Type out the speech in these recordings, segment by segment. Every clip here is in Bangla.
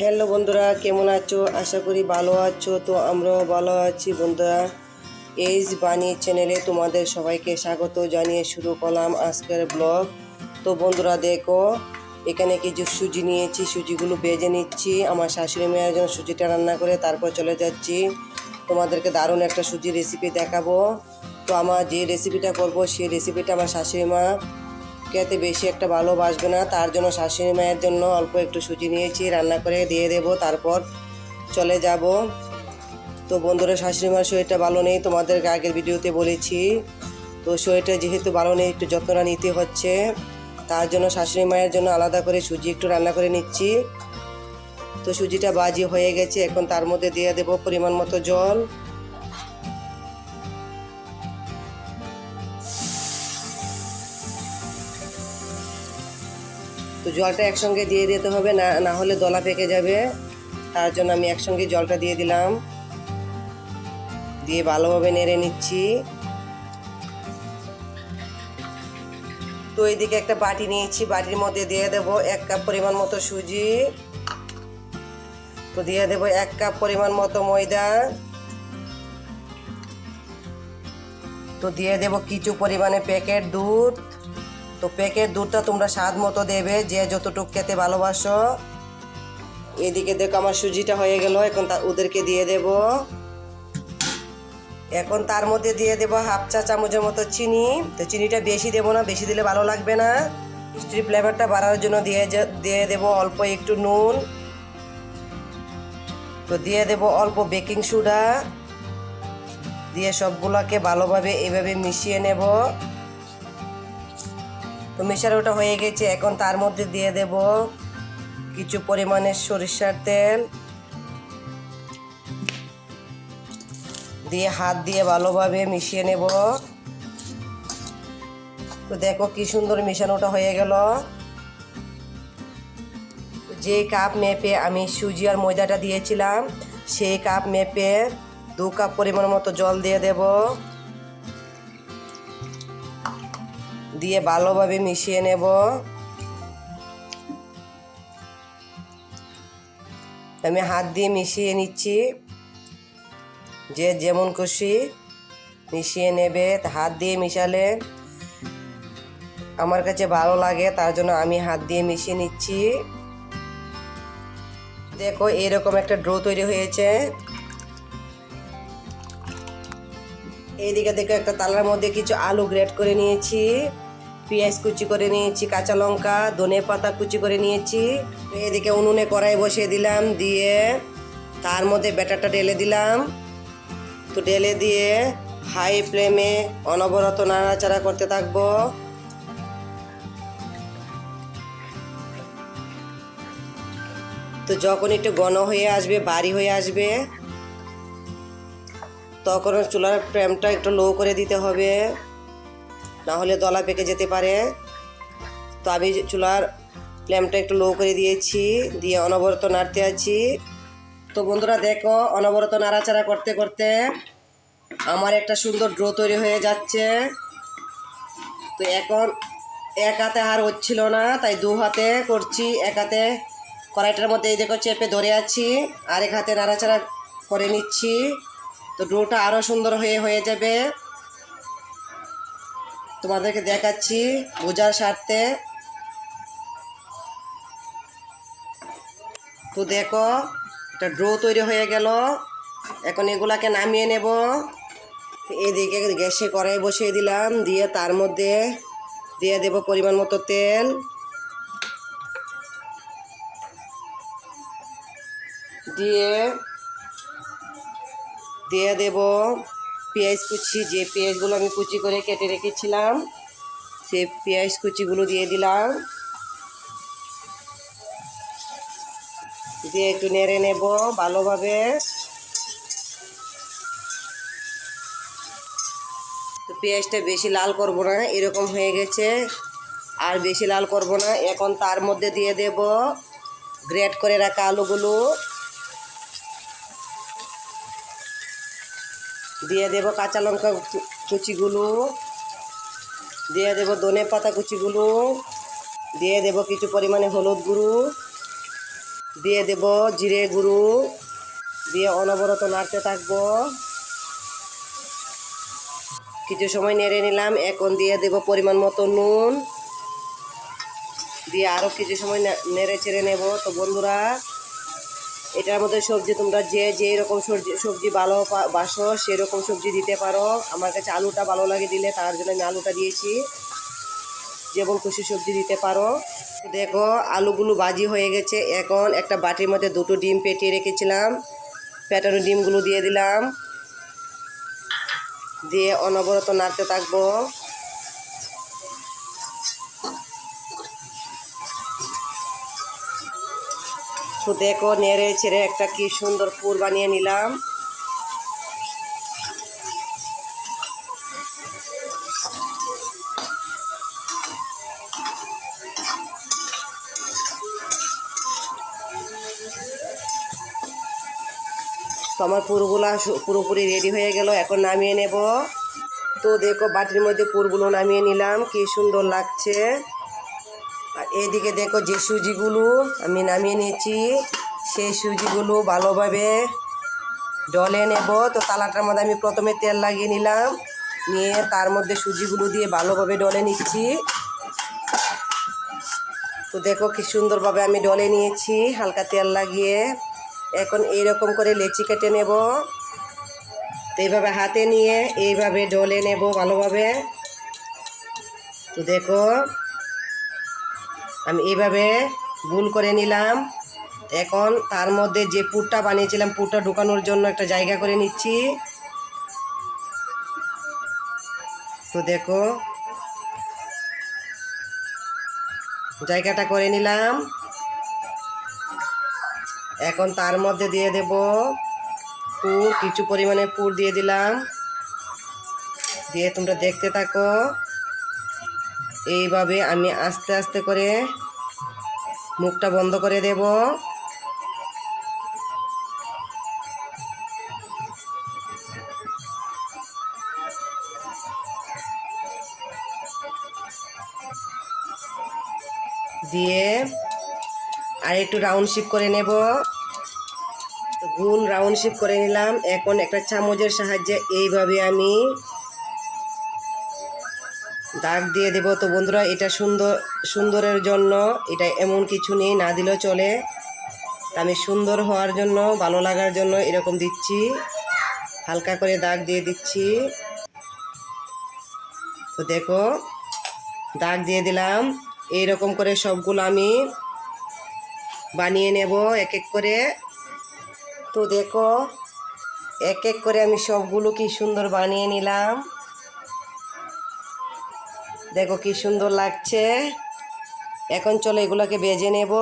হ্যালো বন্ধুরা, কেমন আছো? আশা করি ভালো আছো। তো আমরাও ভালো আছি বন্ধুরা। এইজ বাণী চ্যানেলে তোমাদের সবাইকে স্বাগত জানিয়ে শুরু করলাম আজকের ব্লগ। তো বন্ধুরা দেখো, এখানে কিছু সুজি নিয়েছি, সুজিগুলো ভেজে নিচ্ছি। আমার শাশুড়ি মেয়ের জন্য সুজিটা রান্না করে তারপর চলে যাচ্ছি। তোমাদেরকে দারুণ একটা সুজি রেসিপি দেখাবো। তো আমার যে রেসিপিটা করব সেই রেসিপিটা আমার শাশুড়ি মা খেতে বেশি একটা ভালোবাসবে না, তার জন্য শাশুড়ি মায়ের জন্য অল্প একটু সুজি নিয়েছি, রান্না করে দিয়ে দেব, তারপর চলে যাব। তো বন্ধুরা, শাশুড়ি মার শরীরটা ভালো নেই, তোমাদেরকে আগের ভিডিওতে বলেছি। তো শরীরটা যেহেতু ভালো নেই, একটু যত্নটা নিতে হচ্ছে, তার জন্য শাশুড়ি মায়ের জন্য আলাদা করে সুজি একটু রান্না করে নিচ্ছি। তো সুজিটা ভাজি হয়ে গেছে, এখন তার মধ্যে দিয়ে দেব পরিমাণ মতো জল। তো জলটা একসঙ্গে দিয়ে দিতে হবে, না হলে দলা পেকে যাবে। তার জন্য আমি একসঙ্গে জলটা দিয়ে দিলাম, দিয়ে ভালোভাবে নেড়ে নিচ্ছি। তো এইদিকে একটা বাটি নিয়েছি, বাটির মধ্যে দিয়ে দেব 1 কাপ পরিমাণ মতো সুজি। তো দিয়ে দেব 1 কাপ পরিমাণ মতো ময়দা। তো দিয়ে দেব কিছু পরিমাণে প্যাকেট দুধ। তো প্যাকেট দুধটা তোমরা স্বাদ মতো দেবে, যে যতটুকু খেতে ভালোবাসো। এদিকে দেখো আমার সুজিটা হয়ে গেল, এখন ওদেরকে দিয়ে দেব। এখন তার মধ্যে দিয়ে দেব 1/2 চা চামচের মতো চিনি। তো চিনিটা বেশি দেব না, বেশি দিলে ভালো লাগবে না। মিষ্টির ফ্লেভারটা বাড়ানোর জন্য দিয়ে দেব অল্প একটু নুন। তো দিয়ে দেব অল্প বেকিং সোডা, দিয়ে সবগুলোকে ভালোভাবে এইভাবে মিশিয়ে নেব। তো মেশানোটা হয়ে গেছে, এখন তার মধ্যে দিয়ে দেব কিছু পরিমাণে সরিষার তেল, দিয়ে হাত দিয়ে ভালোভাবে মিশিয়ে নেব। তো দেখো কি সুন্দর মেশানোটা হয়ে গেল। যে কাপ মেপে আমি সুজি আর ময়দাটা দিয়েছিলাম, সেই কাপ মেপে 2 কাপ পরিমাণ মতো জল দিয়ে দেব, দিয়ে ভালোভাবে মিশিয়ে নেব। আমি হাত দিয়ে মিশিয়ে নিচ্ছি, যে যেমন খুশি মিশিয়ে নেবে। হাত দিয়ে মিশালে আমার কাছে ভালো লাগে, তার জন্য আমি হাত দিয়ে মিশিয়ে নিচ্ছি। দেখো এরকম একটা ড্রো তৈরি হয়েছে। এইদিকে দেখো একটা তালার মধ্যে কিছু আলু গ্রেট করে নিয়েছি, পেঁয়াজ কুচি করে নিয়েছি, কাঁচা লঙ্কা, ধনেপাতা কুচি করে নিয়েছি। এদিকে উনুনে কড়াই বসিয়ে দিলাম, দিয়ে তার মধ্যে ব্যাটারটা ঢেলে দিলাম। তো ঢেলে দিয়ে হাই ফ্লেমে অনবরত নাড়াচাড়া করতে থাকবো। তো যখন একটু ঘন হয়ে আসবে, ভারী হয়ে আসবে, তখন চুলার ফ্লেমটা একটু লো করে দিতে হবে, না হলে দলা পেকে যেতে পারে। তো আমি চুলার ফ্লেমটা একটু লো করে দিয়েছি, দিয়ে অনবরত নাড়তে আছি। তো বন্ধুরা দেখো, অনবরত নাড়াচাড়া করতে করতে আমার একটা সুন্দর ড্রো তৈরি হয়ে যাচ্ছে। তো এখন এক হাতে আর হচ্ছিল না, তাই 2 হাতে করছি। এক হাতে কড়াইটার মধ্যে এই দেখো চেপে ধরে আছি, আরেক হাতে নাড়াচাড়া করে নিচ্ছি। তো ড্রোটা আরও সুন্দর হয়ে যাবে, তোমাদেরকে দেখাচ্ছি বোঝার স্বার্থে। তো দেখো একটা ড্রো তৈরি হয়ে গেল, এখন এগুলাকে নামিয়ে নেব। এদিকে গ্যাসে কড়াই বসিয়ে দিলাম, দিয়ে তার মধ্যে দিয়ে দেব পরিমাণ মতো তেল, দিয়ে দেব পেঁয়াজ কুচি। যে পেঁয়াজগুলো আমি কুচি করে কেটে রেখেছিলাম, সেই পেঁয়াজ কুচিগুলো দিয়ে দিলাম, দিয়ে একটু নেড়ে নেব ভালোভাবে। তো পেঁয়াজটা বেশি লাল করব না, এরকম হয়ে গেছে, আর বেশি লাল করব না। এখন তার মধ্যে দিয়ে দেব গ্রেট করে রাখা আলুগুলো, দিয়ে দেব কাঁচা লঙ্কা কুচিগুলো, দিয়ে দেব ধনেপাতা কুচিগুলো, দিয়ে দেব কিছু পরিমাণে হলুদ গুঁড়ো, দিয়ে দেব জিরে গুঁড়ো, দিয়ে অনবরত নাড়তে থাকবো। কিছু সময় নেড়ে নিলাম। এখন দিয়ে দেব পরিমাণ মতো নুন, দিয়ে আরও কিছু সময় নেড়ে চেড়ে নেব। তো বন্ধুরা, এটার মধ্যে সবজি তোমরা যে রকম সবজি ভালো বাসো সেরকম সবজি দিতে পারো। আমার কাছে আলুটা ভালো লাগে দিলে, তার জন্য আমি আলুটা দিয়েছি। যেমন খুশি সবজি দিতে পারো। দেখো আলুগুলো ভাজি হয়ে গেছে। এখন একটা বাটির মধ্যে দুটো ডিম ফেটিয়ে রেখেছিলাম, ফেটানো ডিমগুলো দিয়ে দিলাম, দিয়ে অনবরত নাড়তে থাকবো। তো দেখো নেড়ে ছেড়ে একটা কি সুন্দর পুর বানিয়ে নিলাম। তো আমার পুরগুলা পুরোপুরি রেডি হয়ে গেল। এখন নামিয়ে নেব। তো দেখো বাটির মধ্যে পুরগুলো নামিয়ে নিলাম, কি সুন্দর লাগছে। আর এইদিকে দেখো যে সুজিগুলো আমি নামিয়ে নিয়েছি, সেই সুজিগুলো ভালোভাবে ডলে নেব। তো তালাটার মধ্যে আমি প্রথমে তেল লাগিয়ে নিলাম, নিয়ে তার মধ্যে সুজিগুলো দিয়ে ভালোভাবে ডলে নিচ্ছি। তো দেখো কি সুন্দরভাবে আমি ডলে নিয়েছি হালকা তেল লাগিয়ে। এখন এইরকম করে লেচি কেটে নেব। তো এইভাবে হাতে নিয়ে এইভাবে ডলে নেব ভালোভাবে। তো দেখো আমি এইভাবে গোল করে নিলাম। এখন তার মধ্যে যে পুরটা বানিয়েছিলাম, পুরটা ঢোকানোর জন্য একটা জায়গা করে নিচ্ছি। তো দেখো জায়গাটা করে নিলাম। এখন তার মধ্যে দিয়ে দেব পুর, কিছু পরিমাণে পুর দিয়ে দিলাম। দিয়ে তোমরা দেখতে থাকো। এইভাবে আমি আস্তে আস্তে করে মুখটা বন্ধ করে দেব। দিয়ে আর একটু রাউন্ড শেপ করে নেব। গোল রাউন্ড শেপ করে নিলাম। এখন একটা চামচের সাহায্যে এইভাবে আমি দাগ দিয়ে দেব। তো বন্ধুরা, এটা সুন্দরের জন্য, এটা এমন কিছু নেই, না দিলেও চলে। আমি সুন্দর হওয়ার জন্য, ভালো লাগার জন্য এরকম দিচ্ছি, হালকা করে দাগ দিয়ে দিচ্ছি। তো দেখো দাগ দিয়ে দিলাম। এইরকম করে সবগুলো আমি বানিয়ে নেব এক এক করে। তো দেখো এক এক করে আমি সবগুলো কি সুন্দর বানিয়ে নিলাম। দেখো কি সুন্দর লাগছে। এখন চলো এগুলোকে ভেজে নেব।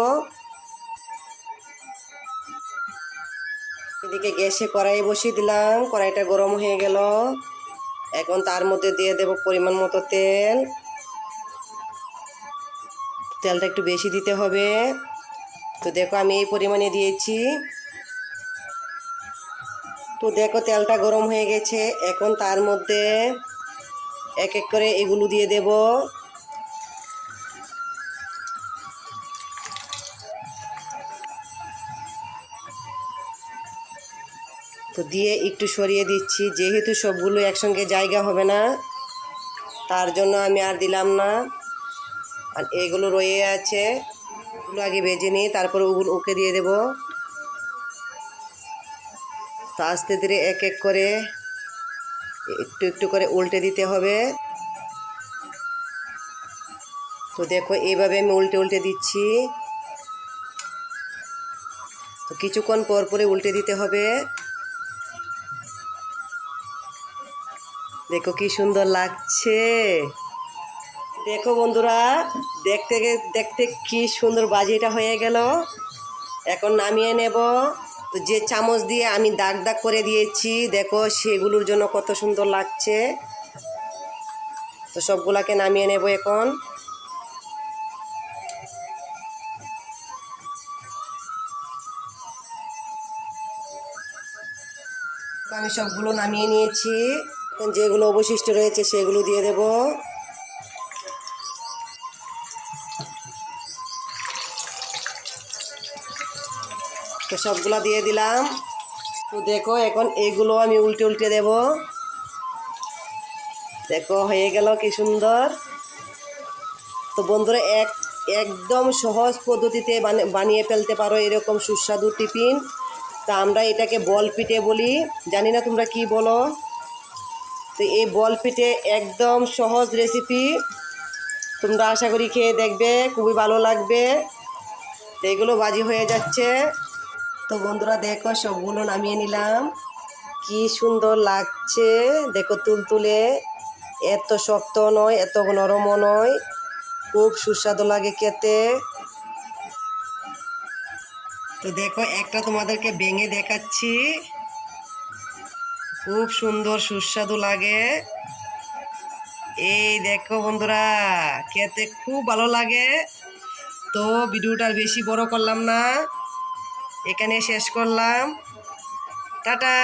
এদিকে গ্যাসে কড়াই বসিয়ে দিলাম, কড়াইটা গরম হয়ে গেল। এখন তার মধ্যে দিয়ে দেব পরিমাণ মতো তেল। তেলটা একটু বেশি দিতে হবে। তো দেখো আমি এই পরিমাণে দিয়েছি। তো দেখো তেলটা গরম হয়ে গেছে। এখন তার মধ্যে এক এক করে এগুলো দিয়ে দেব। তো দিয়ে একটু সরিয়ে দিচ্ছি, যেহেতু সবগুলো একসঙ্গে জায়গা হবে না, তার জন্য আমি আর দিলাম না। আর এগুলো রয়ে আছে, এগুলো আগে ভেজে নিই, তারপরে ওকে দিয়ে দেব। তো আস্তে ধীরে এক এক করে একটু একটু করে উল্টে দিতে হবে। তো দেখো এইভাবে আমি উল্টে উল্টে দিচ্ছি। তো কিছুক্ষণ পর পরে উল্টে দিতে হবে। দেখো কি সুন্দর লাগছে। দেখো বন্ধুরা, দেখতে দেখতে কি সুন্দর ভাজিটা হয়ে গেল। এখন নামিয়ে নেব। তো যে চামচ দিয়ে আমি দাগ দাগ করে দিয়েছি, দেখো সেগুলোর জন্য কত সুন্দর লাগছে। তো সবগুলাকে নামিয়ে নেব এখন। আমি সবগুলো নামিয়ে নিয়েছি। এখন যেগুলো অবশিষ্ট রয়েছে সেগুলো দিয়ে দেব। তো সবগুলা দিয়ে দিলাম। তো দেখো এখন এইগুলো আমি উল্টে উল্টে দেব। দেখো হয়ে গেল কি সুন্দর। তো বন্ধুরা একদম সহজ পদ্ধতিতে বানিয়ে ফেলতে পারো এরকম সুস্বাদু টিফিন। তা আমরা এটাকে বল পিঠে বলি, জানি না তোমরা কি বলো। তো এই বল পিঠে একদম সহজ রেসিপি, তোমরা আশা করি খেয়ে দেখবে, খুবই ভালো লাগবে। তো এগুলো ভাজি হয়ে যাচ্ছে। তো বন্ধুরা দেখো সবগুলো নামিয়ে নিলাম। কি সুন্দর লাগছে দেখো, তুলতুলে, এত শক্ত নয় এত নরমও নয়, খুব সুস্বাদু লাগে খেতে। তো দেখো একটা তোমাদেরকে ভেঙে দেখাচ্ছি, খুব সুন্দর সুস্বাদু লাগে। এই দেখো বন্ধুরা, খেতে খুব ভালো লাগে। তো ভিডিওটা আর বেশি বড় করলাম না, এখানে শেষ করলাম। টাটা।